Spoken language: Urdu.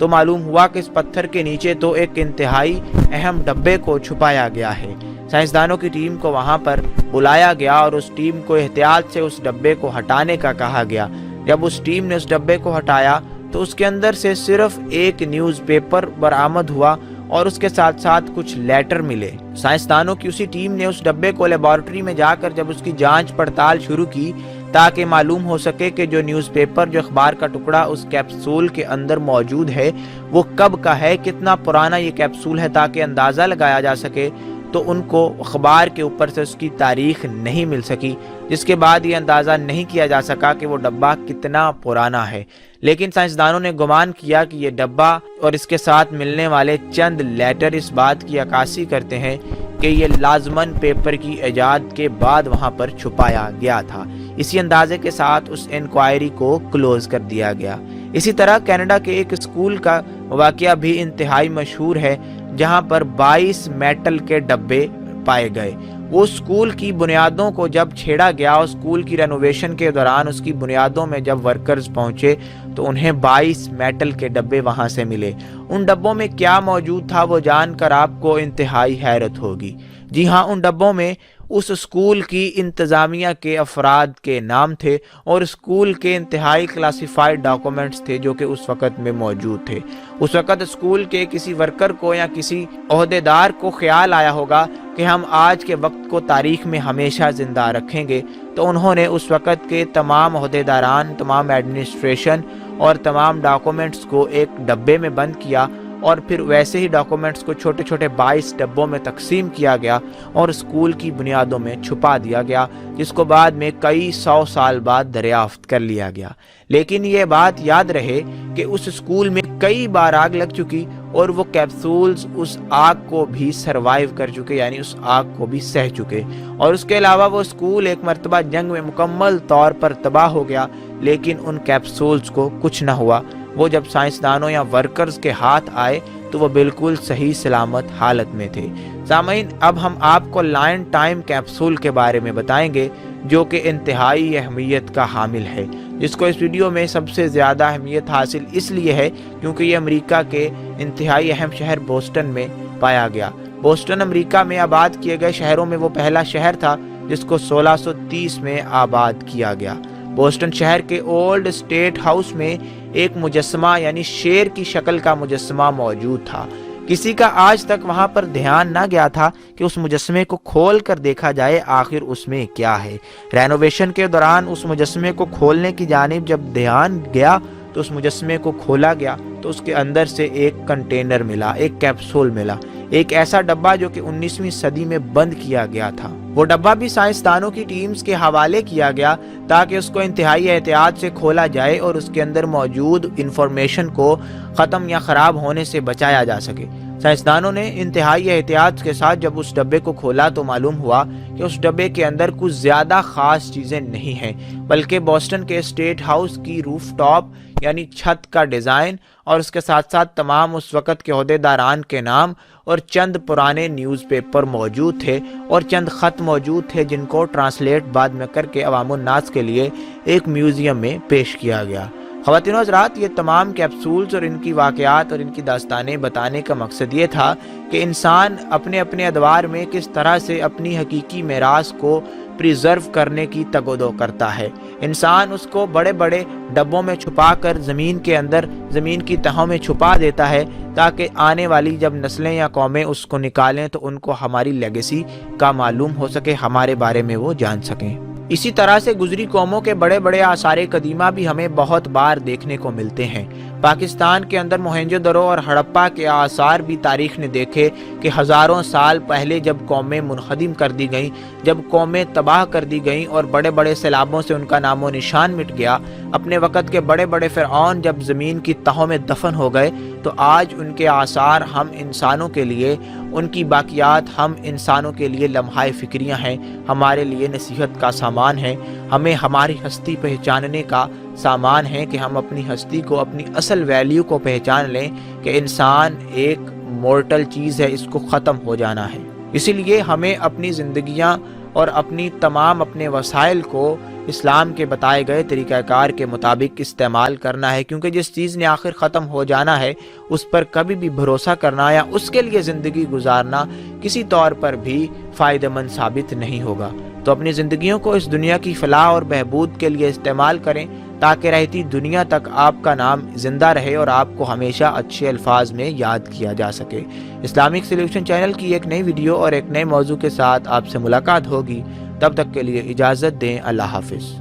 تو معلوم ہوا کہ اس پتھر کے نیچے تو ایک انتہائی اہم ڈبے کو چھپایا گیا ہے۔ سائنسدانوں کی ٹیم کو وہاں پر بلایا گیا اور اس ٹیم کو احتیاط سے اس ڈبے کو ہٹانے کا کہا گیا۔ جب اس ٹیم نے اس ڈبے کو ہٹایا تو اس کے اندر سے صرف ایک نیوز پیپر برآمد ہوا اور اس کے ساتھ ساتھ کچھ لیٹر ملے۔ سائنسدانوں کی اسی ٹیم نے اس ڈبے کو لیبارٹری میں جا کر جب اس کی جانچ پڑتال شروع کی تاکہ معلوم ہو سکے کہ جو نیوز پیپر، جو اخبار کا ٹکڑا اس کیپسول کے اندر موجود ہے وہ کب کا ہے، کتنا پرانا یہ کیپسول ہے، تاکہ اندازہ لگایا جا سکے، تو ان کو اخبار کے اوپر سے اس کی تاریخ نہیں مل سکی، جس کے بعد یہ اندازہ نہیں کیا جا سکا کہ وہ ڈبہ کتنا پرانا ہے۔ لیکن سائنسدانوں نے گمان کیا کہ یہ ڈبہ اور اس کے ساتھ ملنے والے چند لیٹر اس بات کی عکاسی کرتے ہیں کہ یہ لازماً پیپر کی ایجاد کے بعد وہاں پر چھپایا گیا تھا۔ اسی اندازے کے ساتھ اس انکوائری کو کلوز کر دیا گیا۔ اسی طرح کینیڈا کے ایک اسکول کا واقعہ بھی انتہائی مشہور ہے، جہاں پر 22 میٹل کے ڈبے پائے گئے۔ وہ اسکول کی بنیادوں کو جب چھیڑا گیا، اسکول کی رینوویشن کے دوران اس کی بنیادوں میں جب ورکرز پہنچے تو انہیں 22 میٹل کے ڈبے وہاں سے ملے۔ ان ڈبوں میں کیا موجود تھا وہ جان کر آپ کو انتہائی حیرت ہوگی۔ جی ہاں، ان ڈبوں میں اس اسکول کی انتظامیہ کے افراد کے نام تھے اور اسکول کے انتہائی کلاسیفائڈ ڈاکومنٹس تھے جو کہ اس وقت میں موجود تھے۔ اس وقت اسکول کے کسی ورکر کو یا کسی عہدیدار کو خیال آیا ہوگا کہ ہم آج کے وقت کو تاریخ میں ہمیشہ زندہ رکھیں گے، تو انہوں نے اس وقت کے تمام عہدیداران، تمام ایڈمنسٹریشن اور تمام ڈاکومنٹس کو ایک ڈبے میں بند کیا اور پھر ویسے ہی ڈاکومنٹس کو چھوٹے چھوٹے 22 ڈبوں میں تقسیم کیا گیا اور اسکول کی بنیادوں میں چھپا دیا گیا، جس کو بعد میں کئی 100 سال بعد دریافت کر لیا گیا۔ لیکن یہ بات یاد رہے کہ اس اسکول میں کئی بار آگ لگ چکی اور وہ کیپسولز اس آگ کو بھی سروائیو کر چکے، یعنی اس آگ کو بھی سہ چکے، اور اس کے علاوہ وہ اسکول ایک مرتبہ جنگ میں مکمل طور پر تباہ ہو گیا، لیکن ان کیپسولز کو کچھ نہ ہوا۔ وہ جب سائنسدانوں یا ورکرز کے ہاتھ آئے تو وہ بالکل صحیح سلامت حالت میں تھے۔ سامعین، اب ہم آپ کو لائن ٹائم کیپسول کے بارے میں بتائیں گے جو کہ انتہائی اہمیت کا حامل ہے، جس کو اس ویڈیو میں سب سے زیادہ اہمیت حاصل اس لیے ہے کیونکہ یہ امریکہ کے انتہائی اہم شہر بوسٹن میں پایا گیا۔ بوسٹن امریکہ میں آباد کیے گئے شہروں میں وہ پہلا شہر تھا جس کو 1630 میں آباد کیا گیا۔ بوسٹن شہر کے اولڈ اسٹیٹ ہاؤس میں ایک مجسمہ یعنی شیر کی شکل کا مجسمہ موجود تھا۔ کسی کا آج تک وہاں پر دھیان نہ گیا تھا کہ اس مجسمے کو کھول کر دیکھا جائے آخر اس میں کیا ہے۔ رینوویشن کے دوران اس مجسمے کو کھولنے کی جانب جب دھیان گیا تو اس مجسمے کو کھولا گیا تو اس کے اندر سے ایک کنٹینر ملا، ایک کیپسول ملا، ایک ایسا ڈبہ جو کہ 19ویں صدی میں بند کیا گیا تھا۔ وہ ڈبہ بھی سائنسدانوں کی ٹیمز کے حوالے کیا گیا تاکہ اس کو انتہائی احتیاط سے کھولا جائے اور اس کے اندر موجود انفارمیشن کو ختم یا خراب ہونے سے بچایا جا سکے۔ سائنسدانوں نے انتہائی احتیاط کے ساتھ جب اس ڈبے کو کھولا تو معلوم ہوا کہ اس ڈبے کے اندر کچھ زیادہ خاص چیزیں نہیں ہیں، بلکہ بوسٹن کے اسٹیٹ ہاؤس کی روف ٹاپ یعنی چھت کا ڈیزائن اور اس کے ساتھ ساتھ تمام اس وقت کے عہدیداران کے نام اور چند پرانے نیوز پیپر موجود تھے اور چند خط موجود تھے جن کو ٹرانسلیٹ بعد میں کر کے عوام الناس کے لیے ایک میوزیم میں پیش کیا گیا۔ خواتین و حضرات، یہ تمام کیپسولز اور ان کی واقعات اور ان کی داستانیں بتانے کا مقصد یہ تھا کہ انسان اپنے اپنے ادوار میں کس طرح سے اپنی حقیقی میراث کو پریزرو کرنے کی تگ و دو کرتا ہے۔ انسان اس کو بڑے بڑے ڈبوں میں چھپا کر زمین کے اندر، زمین کی تہوں میں چھپا دیتا ہے تاکہ آنے والی جب نسلیں یا قومیں اس کو نکالیں تو ان کو ہماری لیگیسی کا معلوم ہو سکے، ہمارے بارے میں وہ جان سکیں۔ اسی طرح سے گزری قوموں کے بڑے بڑے آثار قدیمہ بھی ہمیں بہت بار دیکھنے کو ملتے ہیں۔ پاکستان کے اندر موہنجو دڑو اور ہڑپا کے آثار بھی تاریخ نے دیکھے کہ ہزاروں سال پہلے جب قومیں منہدم کر دی گئیں، جب قومیں تباہ کر دی گئیں اور بڑے بڑے سیلابوں سے ان کا نام و نشان مٹ گیا، اپنے وقت کے بڑے بڑے فرعون جب زمین کی تہوں میں دفن ہو گئے، تو آج ان کے آثار ہم انسانوں کے لیے، ان کی باقیات ہم انسانوں کے لیے لمحہ فکریاں ہیں، ہمارے لیے نصیحت کا سامان ہے، ہمیں ہماری ہستی پہچاننے کا سامان ہے کہ ہم اپنی ہستی کو، اپنی اصل ویلیو کو پہچان لیں کہ انسان ایک مورٹل چیز ہے، اس کو ختم ہو جانا ہے۔ اسی لیے ہمیں اپنی زندگیاں اور اپنی تمام اپنے وسائل کو اسلام کے بتائے گئے طریقہ کار کے مطابق استعمال کرنا ہے، کیونکہ جس چیز نے آخر ختم ہو جانا ہے اس پر کبھی بھی بھروسہ کرنا یا اس کے لیے زندگی گزارنا کسی طور پر بھی فائدہ مند ثابت نہیں ہوگا۔ تو اپنی زندگیوں کو اس دنیا کی فلاح اور بہبود کے لیے استعمال کریں تاکہ رہتی دنیا تک آپ کا نام زندہ رہے اور آپ کو ہمیشہ اچھے الفاظ میں یاد کیا جا سکے۔ اسلامک سولوشن چینل کی ایک نئی ویڈیو اور ایک نئے موضوع کے ساتھ آپ سے ملاقات ہوگی، تب تک کے لیے اجازت دیں۔ اللہ حافظ۔